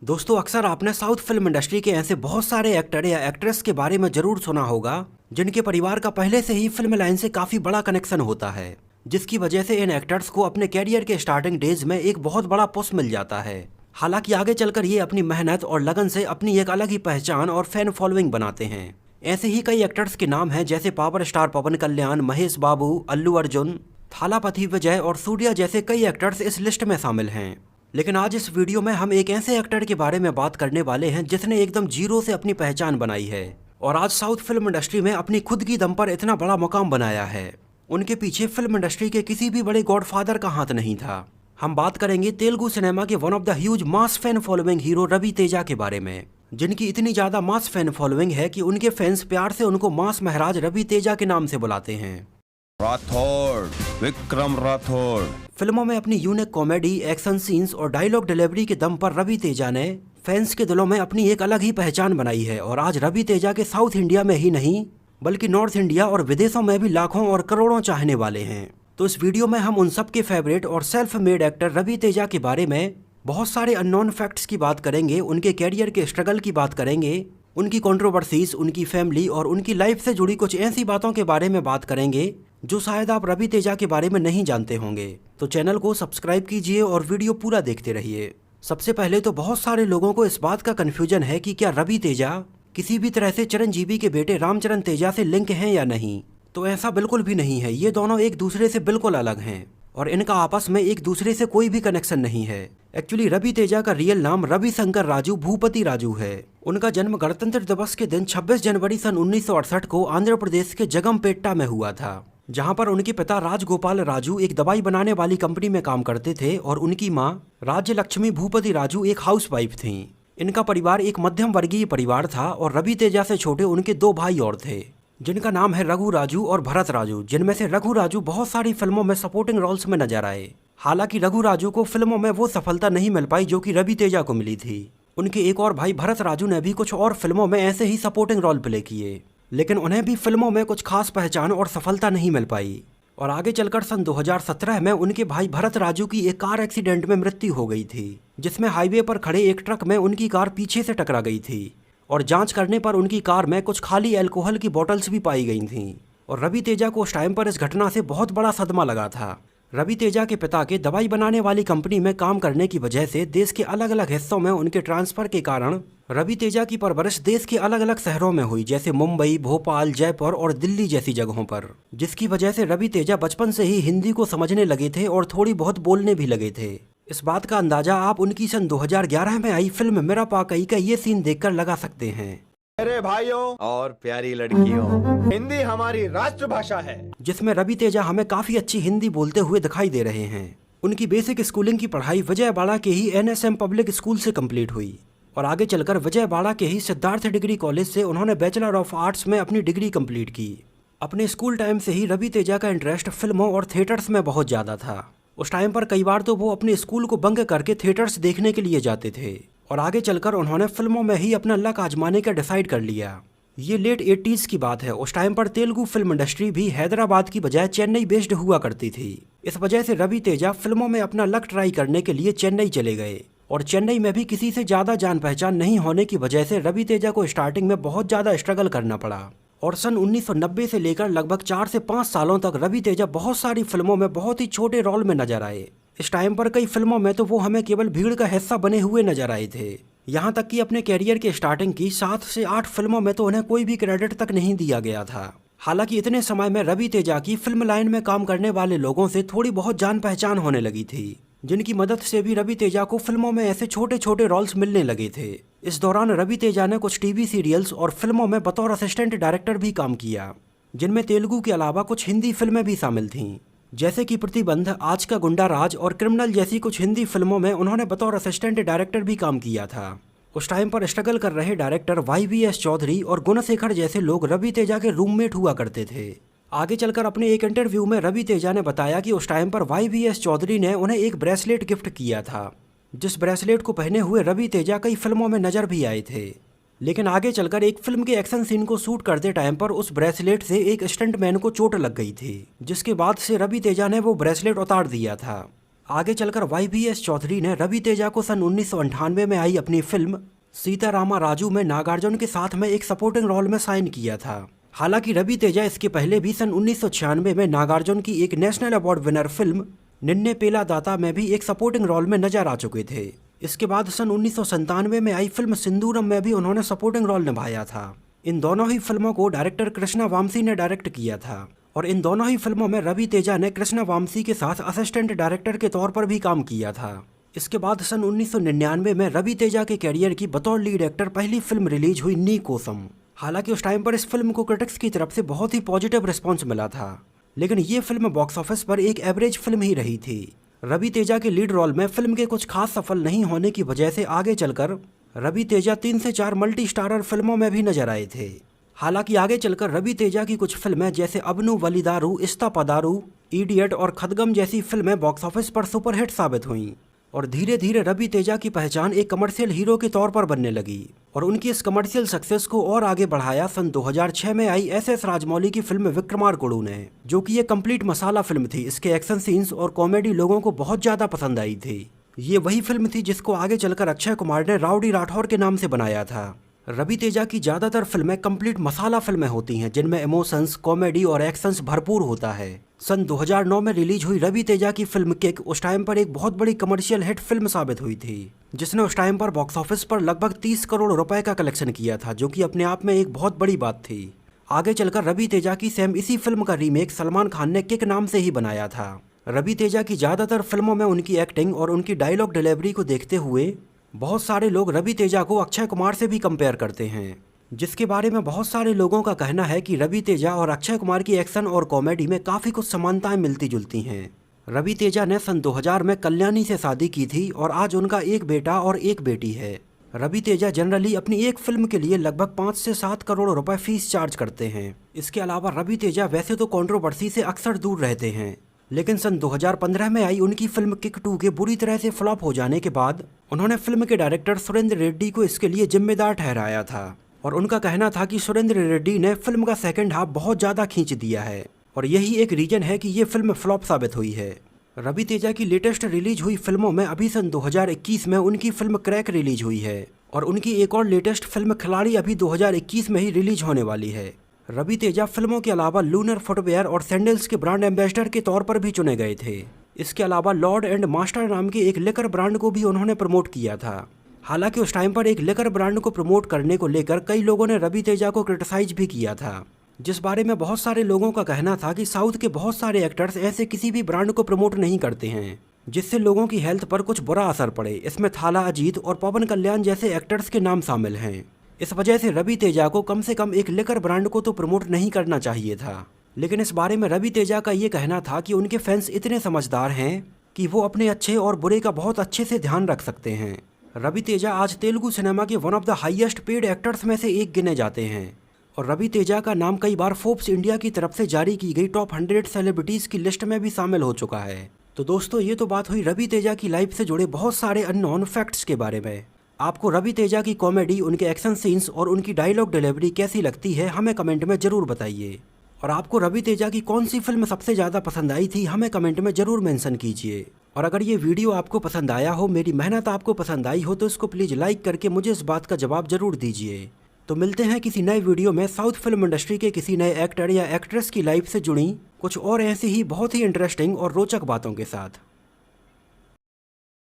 दोस्तों, अक्सर आपने साउथ फिल्म इंडस्ट्री के ऐसे बहुत सारे एक्टर या एक्ट्रेस के बारे में जरूर सुना होगा जिनके परिवार का पहले से ही फिल्म लाइन से काफी बड़ा कनेक्शन होता है, जिसकी वजह से इन एक्टर्स को अपने कैरियर के स्टार्टिंग डेज में एक बहुत बड़ा पुश मिल जाता है। हालांकि आगे चलकर ये अपनी मेहनत और लगन से अपनी एक अलग ही पहचान और फैन फॉलोइंग बनाते हैं। ऐसे ही कई एक्टर्स के नाम हैं जैसे पावर स्टार पवन कल्याण, महेश बाबू, अल्लू अर्जुन, थालापति विजय और सूर्या जैसे कई एक्टर्स इस लिस्ट में शामिल हैं। लेकिन आज इस वीडियो में हम एक ऐसे एक्टर के बारे में बात करने वाले हैं जिसने एकदम जीरो से अपनी पहचान बनाई है और आज साउथ फिल्म इंडस्ट्री में अपनी खुद की दम पर इतना बड़ा मुकाम बनाया है। उनके पीछे फिल्म इंडस्ट्री के किसी भी बड़े गॉडफादर का हाथ नहीं था। हम बात करेंगे तेलुगु सिनेमा के one of the huge mass fan following hero Ravi Teja के बारे में, जिनकी इतनी ज्यादा मास फैन फॉलोइंग है कि उनके फैंस प्यार से उनको मास महाराज रवि तेजा के नाम से बुलाते हैं। राठौड़, विक्रम राठौड़। फिल्मों में अपनी यूनिक कॉमेडी, एक्शन सीन्स और डायलॉग डिलीवरी के दम पर रवि तेजा ने फैंस के दिलों में अपनी एक अलग ही पहचान बनाई है और आज रवि तेजा के साउथ इंडिया में ही नहीं बल्कि नॉर्थ इंडिया और विदेशों में भी लाखों और करोड़ों चाहने वाले हैं। तो इस वीडियो में हम उन सब के फेवरेट और self made actor Ravi Teja के बारे में बहुत सारे अननोन फैक्ट्स की बात करेंगे, उनके कैरियर के स्ट्रगल की बात करेंगे, उनकी कंट्रोवर्सीज, उनकी फैमिली और उनकी लाइफ से जुड़ी कुछ ऐसी बातों के बारे में बात करेंगे जो शायद आप रवि तेजा के बारे में नहीं जानते होंगे। तो चैनल को सब्सक्राइब कीजिए और वीडियो पूरा देखते रहिए। सबसे पहले तो बहुत सारे लोगों को इस बात का कन्फ्यूजन है कि क्या रवि तेजा किसी भी तरह से चिरंजीवी के बेटे रामचरण तेजा से लिंक हैं या नहीं। तो ऐसा बिल्कुल भी नहीं है। ये दोनों एक दूसरे से बिल्कुल अलग हैं और इनका आपस में एक दूसरे से कोई भी कनेक्शन नहीं है। एक्चुअली रवि तेजा का रियल नाम रवि शंकर राजू भूपति राजू है। उनका जन्म गणतंत्र दिवस के दिन 26 जनवरी सन 1968 को आंध्र प्रदेश के जगमपेट्टा में हुआ था, जहां पर उनके पिता राजगोपाल राजू एक दवाई बनाने वाली कंपनी में काम करते थे और उनकी मां राज्य लक्ष्मी भूपति राजू एक हाउसवाइफ थीं। इनका परिवार एक मध्यम वर्गीय परिवार था और रवि तेजा से छोटे उनके दो भाई और थे जिनका नाम है रघु राजू और भरत राजू, जिनमें से रघु राजू बहुत सारी फिल्मों में सपोर्टिंग रोल्स में नजर आए। हालांकि रघु राजू को फिल्मों में वो सफलता नहीं मिल पाई जो कि रवि तेजा को मिली थी। उनके एक और भाई भरत राजू ने भी कुछ और फिल्मों में ऐसे ही सपोर्टिंग रोल प्ले किए, लेकिन उन्हें भी फिल्मों में कुछ खास पहचान और सफलता नहीं मिल पाई और आगे चलकर सन 2017 में उनके भाई भरत राजू की एक कार एक्सीडेंट में मृत्यु हो गई थी, जिसमें हाईवे पर खड़े एक ट्रक में उनकी कार पीछे से टकरा गई थी और जांच करने पर उनकी कार में कुछ खाली अल्कोहल की बोतल्स भी पाई गई थीं और रवि तेजा को उस टाइम पर इस घटना से बहुत बड़ा सदमा लगा था। रवि तेजा के पिता के दवाई बनाने वाली कंपनी में काम करने की वजह से देश के अलग अलग हिस्सों में उनके ट्रांसफर के कारण रवि तेजा की परवरिश देश के अलग अलग शहरों में हुई, जैसे मुंबई, भोपाल, जयपुर और दिल्ली जैसी जगहों पर, जिसकी वजह से रवि तेजा बचपन से ही हिंदी को समझने लगे थे और थोड़ी बहुत बोलने भी लगे थे। इस बात का अंदाजा आप उनकी सन 2011 में आई फिल्म मेरा पाकई का ये सीन देखकर लगा सकते हैं। मेरे भाइयों और प्यारी लड़कियों, हिंदी हमारी राष्ट्रभाषा है, जिसमें रवि तेजा हमें काफी अच्छी हिंदी बोलते हुए दिखाई दे रहे हैं। उनकी बेसिक स्कूलिंग की पढ़ाई विजयवाड़ा के ही NSM पब्लिक स्कूल से कंप्लीट हुई और आगे चलकर विजयवाड़ा के ही सिद्धार्थ डिग्री कॉलेज से उन्होंने बैचलर ऑफ आर्ट्स में अपनी डिग्री कंप्लीट की। अपने स्कूल टाइम से ही रवि तेजा का इंटरेस्ट फिल्मों और थिएटर्स में बहुत ज़्यादा था। उस टाइम पर कई बार तो वो अपने स्कूल को बंक करके थिएटर्स देखने के लिए जाते थे और आगे चलकर उन्होंने फिल्मों में ही अपना लक आजमाने का डिसाइड कर लिया। ये लेट 80s की बात है। उस टाइम पर तेलुगु फिल्म इंडस्ट्री भी हैदराबाद की बजाय चेन्नई बेस्ड हुआ करती थी। इस वजह से रवि तेजा फिल्मों में अपना लक ट्राई करने के लिए चेन्नई चले गए और चेन्नई में भी किसी से ज़्यादा जान पहचान नहीं होने की वजह से रवि तेजा को स्टार्टिंग में बहुत ज़्यादा स्ट्रगल करना पड़ा और सन 1990 से लेकर लगभग 4 से 5 सालों तक रवि तेजा बहुत सारी फिल्मों में बहुत ही छोटे रोल में नजर आए। इस टाइम पर कई फिल्मों में तो वो हमें केवल भीड़ का हिस्सा बने हुए नजर आए थे। यहाँ तक कि अपने कैरियर के स्टार्टिंग की 7 से 8 फिल्मों में तो उन्हें कोई भी क्रेडिट तक नहीं दिया गया था। हालांकि इतने समय में रवि तेजा की फिल्म लाइन में काम करने वाले लोगों से थोड़ी बहुत जान पहचान होने लगी थी, जिनकी मदद से भी रवि तेजा को फिल्मों में ऐसे छोटे छोटे रोल्स मिलने लगे थे। इस दौरान रवि तेजा ने कुछ टीवी सीरियल्स और फिल्मों में बतौर असिस्टेंट डायरेक्टर भी काम किया, जिनमें तेलुगु के अलावा कुछ हिंदी फिल्में भी शामिल थीं, जैसे कि प्रतिबंध, आज का गुंडा राज और क्रिमिनल जैसी कुछ हिंदी फिल्मों में उन्होंने बतौर असिस्टेंट डायरेक्टर भी काम किया था। उस टाइम पर स्ट्रगल कर रहे डायरेक्टर YVS चौधरी और गुणशेखर जैसे लोग रवि तेजा के रूममेट हुआ करते थे। आगे चलकर अपने एक इंटरव्यू में रवि तेजा ने बताया कि उस टाइम पर YVS चौधरी ने उन्हें एक ब्रेसलेट गिफ्ट किया था, जिस ब्रेसलेट को पहने हुए रवि तेजा कई फिल्मों में नजर भी आए थे। लेकिन आगे चलकर एक फिल्म के एक्शन सीन को शूट करते टाइम पर उस ब्रेसलेट से एक स्टंटमैन को चोट लग गई थी, जिसके बाद से रवि तेजा ने वो ब्रेसलेट उतार दिया था। आगे चलकर YBS चौधरी ने रवि तेजा को सन 1998 में आई अपनी फिल्म सीतारामा राजू में नागार्जुन के साथ में एक सपोर्टिंग रोल में साइन किया था। हालांकि रवि तेजा इसके पहले भी सन 1996 में नागार्जुन की एक नेशनल अवार्ड विनर फिल्म निन्ने पेला दाता में भी एक सपोर्टिंग रोल में नजर आ चुके थे। इसके बाद सन 1997 में आई फिल्म सिंदूरम में भी उन्होंने सपोर्टिंग रोल निभाया था। इन दोनों ही फिल्मों को डायरेक्टर कृष्णा वामसी ने डायरेक्ट किया था और इन दोनों ही फिल्मों में रवि तेजा ने कृष्णा वामसी के साथ असिस्टेंट डायरेक्टर के तौर पर भी काम किया था। इसके बाद सन 1999 में रवि तेजा के कैरियर की बतौर लीड एक्टर पहली फिल्म रिलीज हुई नी कोसम। हालांकि उस टाइम पर इस फिल्म को क्रिटिक्स की तरफ से बहुत ही पॉजिटिव रिस्पॉन्स मिला था, लेकिन ये फिल्म बॉक्स ऑफिस पर एक एवरेज फिल्म ही रही थी। रवि तेजा के लीड रोल में फिल्म के कुछ खास सफल नहीं होने की वजह से आगे चलकर रवि तेजा 3 से 4 मल्टी स्टारर फिल्मों में भी नजर आए थे। हालांकि आगे चलकर रवि तेजा की कुछ फिल्में जैसे अबनू वलीदारू, इस्ता पदारू, इडियट और खदगम जैसी फिल्में बॉक्स ऑफिस पर सुपरहिट साबित हुईं और धीरे धीरे रवि तेजा की पहचान एक कमर्शियल हीरो के तौर पर बनने लगी और उनकी इस कमर्शियल सक्सेस को और आगे बढ़ाया सन 2006 में आई SS राजमौली की फिल्म विक्रमार्कुडु ने, जो कि एक कंप्लीट मसाला फिल्म थी। इसके एक्शन सीन्स और कॉमेडी लोगों को बहुत ज़्यादा पसंद आई थी। ये वही फिल्म थी जिसको आगे चलकर अक्षय कुमार ने राउडी राठौर के नाम से बनाया था। रवि तेजा की ज़्यादातर फिल्में कंप्लीट मसाला फिल्में होती हैं जिनमें इमोशंस, कॉमेडी और एक्शंस भरपूर होता है। सन 2009 में रिलीज हुई रवि तेजा की फिल्म किक उस टाइम पर एक बहुत बड़ी कमर्शियल हिट फिल्म साबित हुई थी, जिसने उस टाइम पर बॉक्स ऑफिस पर लगभग 30 करोड़ रुपए का कलेक्शन किया था, जो कि अपने आप में एक बहुत बड़ी बात थी। आगे चलकर रवि तेजा की सेम इसी फिल्म का रीमेक सलमान खान ने किक नाम से ही बनाया था। रवि तेजा की ज़्यादातर फिल्मों में उनकी एक्टिंग और उनकी डायलॉग डिलीवरी को देखते हुए बहुत सारे लोग रवि तेजा को अक्षय कुमार से भी कंपेयर करते हैं, जिसके बारे में बहुत सारे लोगों का कहना है कि रवि तेजा और अक्षय कुमार की एक्शन और कॉमेडी में काफ़ी कुछ समानताएं मिलती जुलती हैं। रवि तेजा ने सन 2000 में कल्याणी से शादी की थी और आज उनका एक बेटा और एक बेटी है। रवि तेजा जनरली अपनी एक फिल्म के लिए लगभग 5 से 7 करोड़ रुपए फीस चार्ज करते हैं। इसके अलावा रवि तेजा वैसे तो कंट्रोवर्सी से अक्सर दूर रहते हैं, लेकिन सन 2015 में आई उनकी फिल्म किक 2 के बुरी तरह से फ्लॉप हो जाने के बाद उन्होंने फिल्म के डायरेक्टर सुरेंद्र रेड्डी को इसके लिए जिम्मेदार ठहराया था और उनका कहना था कि सुरेंद्र रेड्डी ने फिल्म का सेकंड हाफ बहुत ज़्यादा खींच दिया है और यही एक रीजन है कि ये फिल्म फ्लॉप साबित हुई है। रवि तेजा की लेटेस्ट रिलीज हुई फिल्मों में अभी सन 2021 में उनकी फिल्म क्रैक रिलीज हुई है और उनकी एक और लेटेस्ट फिल्म खिलाड़ी अभी 2021 में ही रिलीज होने वाली है। रवि तेजा फिल्मों के अलावा लूनर फुटवेयर और सैंडल्स के ब्रांड एम्बेसडर के तौर पर भी चुने गए थे। इसके अलावा लॉर्ड एंड मास्टर नाम के एक लिकर ब्रांड को भी उन्होंने प्रमोट किया था। हालांकि उस टाइम पर एक लिकर ब्रांड को प्रमोट करने को लेकर कई लोगों ने रवि तेजा को क्रिटिसाइज भी किया था, जिस बारे में बहुत सारे लोगों का कहना था कि साउथ के बहुत सारे एक्टर्स ऐसे किसी भी ब्रांड को प्रमोट नहीं करते हैं जिससे लोगों की हेल्थ पर कुछ बुरा असर पड़े। इसमें थाला अजीत और पवन कल्याण जैसे एक्टर्स के नाम शामिल हैं। इस वजह से रवि तेजा को कम से कम एक लिकर ब्रांड को तो प्रमोट नहीं करना चाहिए था। लेकिन इस बारे में रवि तेजा का ये कहना था कि उनके फैंस इतने समझदार हैं कि वो अपने अच्छे और बुरे का बहुत अच्छे से ध्यान रख सकते हैं। रवि तेजा आज तेलुगु सिनेमा के one of the highest paid actors में से एक गिने जाते हैं और रवि तेजा का नाम कई बार फोर्ब्स इंडिया की तरफ से जारी की गई टॉप 100 सेलिब्रिटीज़ की लिस्ट में भी शामिल हो चुका है। तो दोस्तों, ये तो बात हुई रवि तेजा की लाइफ से जुड़े बहुत सारे अननोन फैक्ट्स के बारे में। आपको रवि तेजा की कॉमेडी, उनके एक्शन सीन्स और उनकी डायलॉग डिलीवरी कैसी लगती है हमें कमेंट में ज़रूर बताइए। और आपको रवि तेजा की कौन सी फिल्म सबसे ज़्यादा पसंद आई थी हमें कमेंट में ज़रूर मेंशन कीजिए। और अगर ये वीडियो आपको पसंद आया हो, मेरी मेहनत आपको पसंद आई हो, तो इसको प्लीज़ लाइक करके मुझे इस बात का जवाब ज़रूर दीजिए। तो मिलते हैं किसी नए वीडियो में साउथ फिल्म इंडस्ट्री के किसी नए एक्टर या एक्ट्रेस की लाइफ से जुड़ी कुछ और ऐसी ही बहुत ही इंटरेस्टिंग और रोचक बातों के साथ।